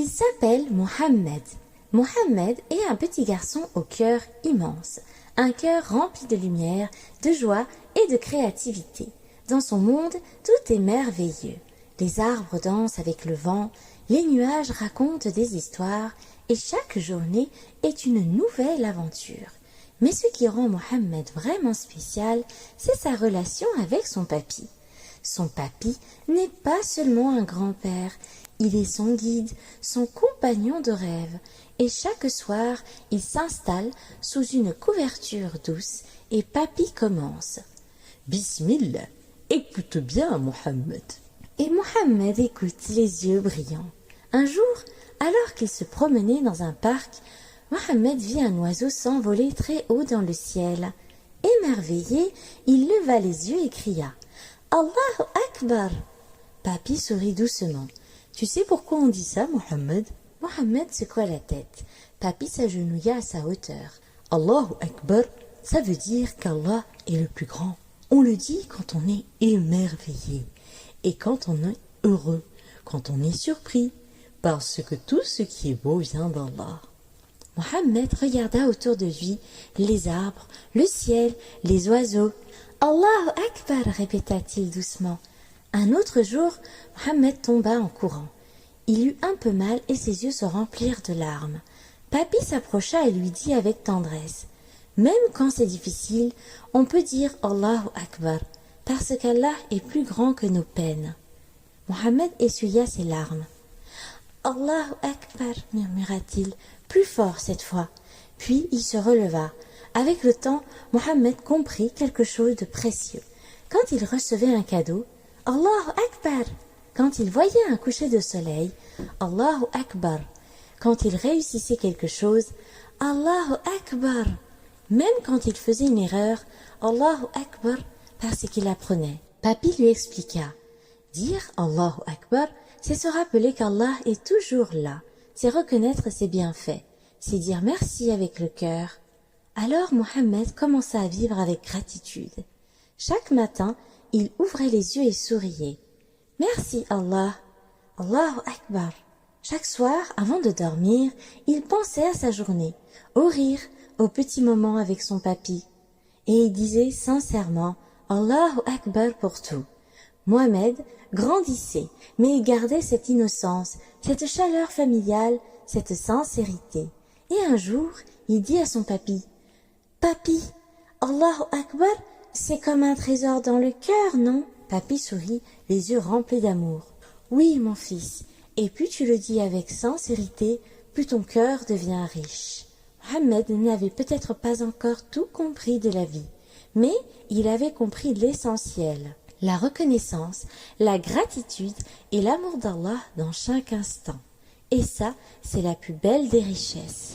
Il s'appelle Mohammed. Mohammed est un petit garçon au cœur immense, un cœur rempli de lumière, de joie et de créativité. Dans son monde, tout est merveilleux. Les arbres dansent avec le vent, les nuages racontent des histoires et chaque journée est une nouvelle aventure. Mais ce qui rend Mohammed vraiment spécial, c'est sa relation avec son papy. Son papy n'est pas seulement un grand-père, il est son guide, son compagnon de rêve. Et chaque soir, il s'installe sous une couverture douce et papy commence. Bismillah, écoute bien, Mohammed. Et Mohammed écoute les yeux brillants. Un jour, alors qu'il se promenait dans un parc, Mohammed vit un oiseau s'envoler très haut dans le ciel. Émerveillé, il leva les yeux et cria « Allahu Akbar !» Papy sourit doucement. « Tu sais pourquoi on dit ça, Mohammed ?» Mohammed secoua la tête. Papy s'agenouilla à sa hauteur. « Allahu Akbar !» ça veut dire qu'Allah est le plus grand. On le dit quand on est émerveillé et quand on est heureux, quand on est surpris, parce que tout ce qui est beau vient d'Allah. Mohammed regarda autour de lui les arbres, le ciel, les oiseaux. « Allahu Akbar !» répéta-t-il doucement. Un autre jour, Mohammed tomba en courant. Il eut un peu mal et ses yeux se remplirent de larmes. Papy s'approcha et lui dit avec tendresse « Même quand c'est difficile, on peut dire Allahu Akbar, parce qu'Allah est plus grand que nos peines. » Mohammed essuya ses larmes. « Allahu Akbar » murmura-t-il, plus fort cette fois. Puis il se releva. Avec le temps, Mohammed comprit quelque chose de précieux. Quand il recevait un cadeau, Allahu Akbar. Quand il voyait un coucher de soleil, Allahu Akbar. Quand il réussissait quelque chose, Allahu Akbar. Même quand il faisait une erreur, Allahu Akbar, parce qu'il apprenait. Papy lui expliqua. Dire Allahu Akbar, c'est se rappeler qu'Allah est toujours là. C'est reconnaître ses bienfaits. C'est dire merci avec le cœur. Alors Mohammed commença à vivre avec gratitude. Chaque matin, il ouvrait les yeux et souriait. Merci Allah. Allahu Akbar. Chaque soir, avant de dormir, il pensait à sa journée, au rire, aux petits moments avec son papy. Et il disait sincèrement Allahu Akbar pour tout. Mohammed grandissait, mais il gardait cette innocence, cette chaleur familiale, cette sincérité. Et un jour, il dit à son papy « Papy, Allahu Akbar, c'est comme un trésor dans le cœur, non ?» Papy sourit, les yeux remplis d'amour. « Oui, mon fils, et plus tu le dis avec sincérité, plus ton cœur devient riche. » Mohammed n'avait peut-être pas encore tout compris de la vie, mais il avait compris l'essentiel, la reconnaissance, la gratitude et l'amour d'Allah dans chaque instant. Et ça, c'est la plus belle des richesses.